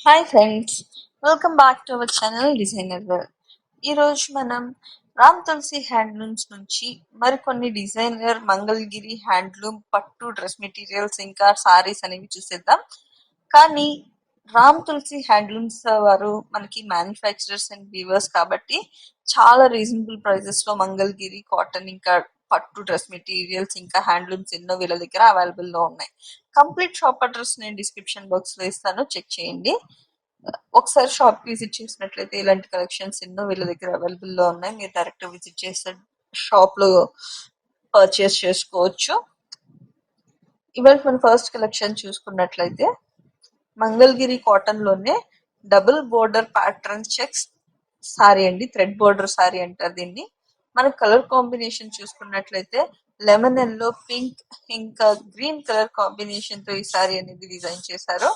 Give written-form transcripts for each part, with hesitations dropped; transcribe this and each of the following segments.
Hi friends, welcome back to our channel designer world. ఈరోజు మనం రామ్ తులసి handlooms నుంచి మరికొన్ని డిజైనర్ మంగళగిరి హ్యాండ్లూమ్ పట్టు డ్రెస్ మెటీరియల్స్ ఇంకా సారీస్ అనేవి చూసేద్దాం. కానీ రామ్ తులసి హ్యాండ్లూమ్స్ వారు మనకి మ్యానుఫ్యాక్చరర్స్ అండ్ వీవర్స్ కాబట్టి చాలా రీజనబుల్ ప్రైజెస్ లో మంగళగిరి కాటన్ ఇంకా పట్టు డ్రెస్ మెటీరియల్స్ ఇంకా హ్యాండ్లూమ్స్ ఎన్నో వీళ్ళ దగ్గర అవైలబుల్ లో ఉన్నాయి. కంప్లీట్ షాప్ అడ్రస్ నేను డిస్క్రిప్షన్ బాక్స్ లో ఇస్తాను, చెక్ చేయండి. ఒకసారి షాప్ విజిట్ చేసినట్లయితే ఇలాంటి కలెక్షన్స్ ఎన్నో వీళ్ళ దగ్గర అవైలబుల్ లో ఉన్నాయి. మీరు డైరెక్ట్ విజిట్ చేస్తే షాప్ లో పర్చేస్ చేసుకోవచ్చు. ఇవాళ మన ఫస్ట్ కలెక్షన్ చూసుకున్నట్లయితే మంగళగిరి కాటన్ లోనే double border pattern checks sorry అండి, థ్రెడ్ బోర్డర్ సారీ అంటారు దీన్ని. మన కలర్ కాంబినేషన్ చూసుకున్నట్లయితే లెమన్ ఎల్లో, పింక్ ఇంకా గ్రీన్ కలర్ కాంబినేషన్ తో ఈ సారీ అనేది డిజైన్ చేశారు.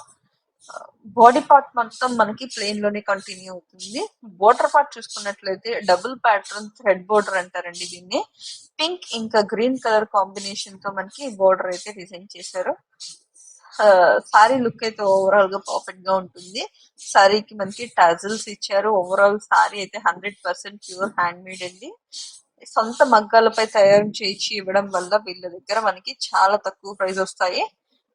బాడీ పార్ట్ మొత్తం మనకి ప్లెయిన్ లోనే కంటిన్యూ అవుతుంది. బోర్డర్ పార్ట్ చూసుకున్నట్లయితే డబుల్ ప్యాటర్న్ థ్రెడ్ బోర్డర్ అంటారండి దీన్ని. పింక్ ఇంకా గ్రీన్ కలర్ కాంబినేషన్ తో మనకి బోర్డర్ అయితే డిజైన్ చేశారు. సారీ లుక్ అయితే ఓవరాల్ గా పర్ఫెక్ట్ గా ఉంటుంది. సారీకి మనకి టాజిల్స్ ఇచ్చారు. ఓవరాల్ సారీ అయితే 100% ప్యూర్ హ్యాండ్ మేడ్ అండి. సొంత మగ్గాలపై తయారు చేయించి ఇవ్వడం వల్ల వీళ్ళ దగ్గర మనకి చాలా తక్కువ ప్రైస్ వస్తాయి.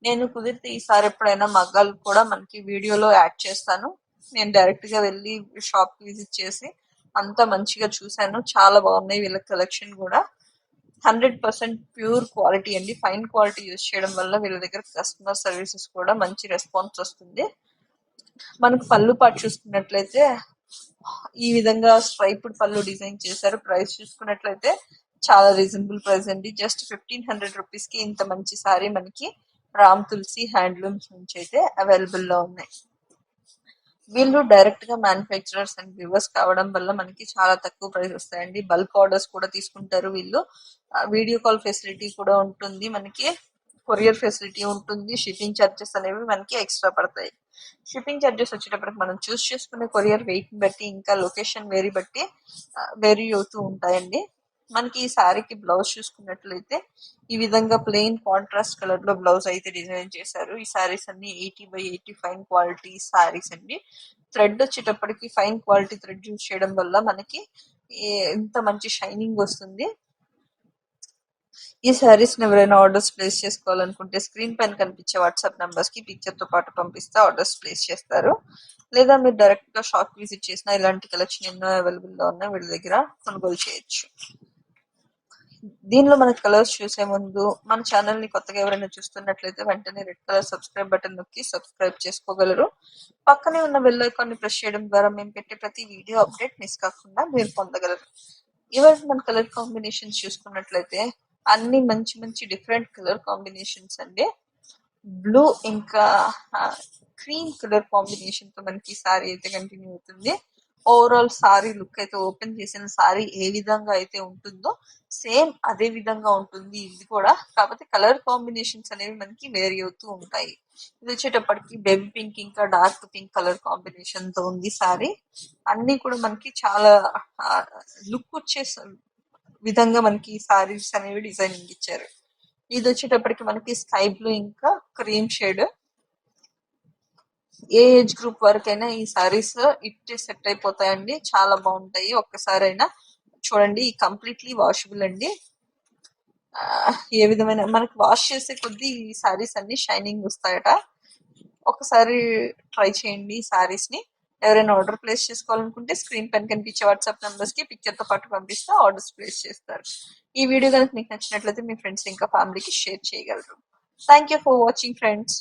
నేను కుదిరితే ఈసారి ఎప్పుడైనా మగ్గాలు కూడా మనకి వీడియోలో యాడ్ చేస్తాను. నేను డైరెక్ట్ గా వెళ్ళి షాప్ విజిట్ చేసి అంతా మంచిగా చూశాను. చాలా బాగున్నాయి వీళ్ళ కలెక్షన్ కూడా. 100% ప్యూర్ క్వాలిటీ అండి. ఫైన్ క్వాలిటీ యూజ్ చేయడం వల్ల వీళ్ళ దగ్గర కస్టమర్ సర్వీసెస్ కూడా మంచి రెస్పాన్స్ వస్తుంది. మనకు పళ్ళు పాటు చూసుకున్నట్లయితే ఈ విధంగా స్ట్రైప్డ్ పళ్ళు డిజైన్ చేశారు. ప్రైస్ చూసుకున్నట్లయితే చాలా రీజనబుల్ ప్రైస్ అండి. జస్ట్ 1500 రూపీస్ కి ఇంత మంచి సారీ మనకి రామ్ తులసి హ్యాండ్లూమ్స్ నుంచి అయితే అవైలబుల్ లో ఉన్నాయి. వీళ్ళు డైరెక్ట్ గా మ్యానుఫ్యాక్చరర్స్ అండ్ వ్యూవర్స్ కావడం వల్ల మనకి చాలా తక్కువ ప్రైస్ వస్తాయండి. బల్క్ ఆర్డర్స్ కూడా తీసుకుంటారు వీళ్ళు. వీడియో కాల్ ఫెసిలిటీ కూడా ఉంటుంది మనకి. కొరియర్ ఫెసిలిటీ ఉంటుంది. షిప్పింగ్ ఛార్జెస్ అనేవి మనకి ఎక్స్ట్రా పడతాయి. షిప్పింగ్ ఛార్జెస్ వచ్చేటప్పటికి మనం చూస్ చేసుకునే కొరియర్ వెయిట్ బట్టి ఇంకా లొకేషన్ బట్టి వేరీ అవుతూ ఉంటాయండి. మనకి ఈ సారీకి బ్లౌజ్ చూసుకున్నట్లయితే ఈ విధంగా ప్లెయిన్ కాంట్రాస్ట్ కలర్ లో బ్లౌజ్ అయితే డిజైన్ చేశారు. ఈ సారీస్ అన్ని 80/80 ఫైన్ క్వాలిటీ సారీస్ అండి. థ్రెడ్ వచ్చేటప్పటికి ఫైన్ క్వాలిటీ థ్రెడ్ యూజ్ చేయడం వల్ల మనకి ఎంత మంచి షైనింగ్ వస్తుంది. ఈ సారీస్ ఎవరైనా ఆర్డర్స్ ప్లేస్ చేసుకోవాలనుకుంటే స్క్రీన్ పైన కనిపించే వాట్సాప్ నంబర్స్ కి పిక్చర్ తో పాటు పంపిస్తే ఆర్డర్స్ ప్లేస్ చేస్తారు. లేదా మీరు డైరెక్ట్ గా షాప్ విజిట్ చేసినా ఇలాంటి కలెక్షన్ ఎన్నో అవైలబుల్ లో ఉన్నాయి. వీళ్ళ దగ్గర కొనుగోలు చేయొచ్చు. దీనిలో మన కలర్స్ చూసే ముందు మన ఛానల్ ని కొత్తగా ఎవరైనా చూస్తున్నట్లయితే వెంటనే రెడ్ కలర్ సబ్స్క్రైబ్ బటన్ నొక్కి సబ్స్క్రైబ్ చేసుకోగలరు. పక్కనే ఉన్న బెల్ ఐకాన్ ని ప్రెస్ చేయడం ద్వారా మేము పెట్టే ప్రతి వీడియో అప్డేట్ మిస్ కాకుండా మీరు పొందగలరు. ఇవాళ మన కలర్ కాంబినేషన్స్ చూసుకున్నట్లయితే అన్ని మంచి మంచి డిఫరెంట్ కలర్ కాంబినేషన్స్ అండి. బ్లూ ఇంకా క్రీమ్ కలర్ కాంబినేషన్ తో మనకి సారీ అయితే కంటిన్యూ అవుతుంది. ఓవరాల్ సారీ లుక్ అయితే ఓపెన్ చేసిన సారీ ఏ విధంగా అయితే ఉంటుందో సేమ్ అదే విధంగా ఉంటుంది ఇది కూడా. కాకపోతే కలర్ కాంబినేషన్స్ అనేవి మనకి వేరీ అవుతూ ఉంటాయి. ఇది వచ్చేటప్పటికి బేబీ పింక్ ఇంకా డార్క్ పింక్ కలర్ కాంబినేషన్ తో ఉంది సారీ. అన్ని కూడా మనకి చాలా లుక్ వచ్చే విధంగా మనకి సారీస్ అనేవి డిజైనింగ్ ఇచ్చారు. ఇది వచ్చేటప్పటికి మనకి స్కై బ్లూ ఇంకా క్రీమ్ షేడ్. ఏ ఏజ్ గ్రూప్ వరకైనా ఈ సారీస్ ఇట్టే సెట్ అయిపోతాయండి. చాలా బాగుంటాయి. ఒక్కసారైనా చూడండి. ఈ కంప్లీట్లీ వాషబుల్ అండి. ఏ విధమైన మనకి వాష్ చేసే కొద్దీ ఈ సారీస్ అన్ని షైనింగ్ వస్తాయట. ఒకసారి ట్రై చేయండి ఈ సారీస్ ని. ఎవరైనా ఆర్డర్ ప్లేస్ చేసుకోవాలనుకుంటే స్క్రీన్ పైన కనిపించే వాట్సాప్ నంబర్స్ కి పిక్చర్ తో పాటు పంపిస్తే ఆర్డర్స్ ప్లేస్ చేస్తారు. ఈ వీడియో కనుక మీకు నచ్చినట్లయితే మీ ఫ్రెండ్స్ ఇంకా ఫ్యామిలీకి షేర్ చేయగలరు. Thank you for watching friends.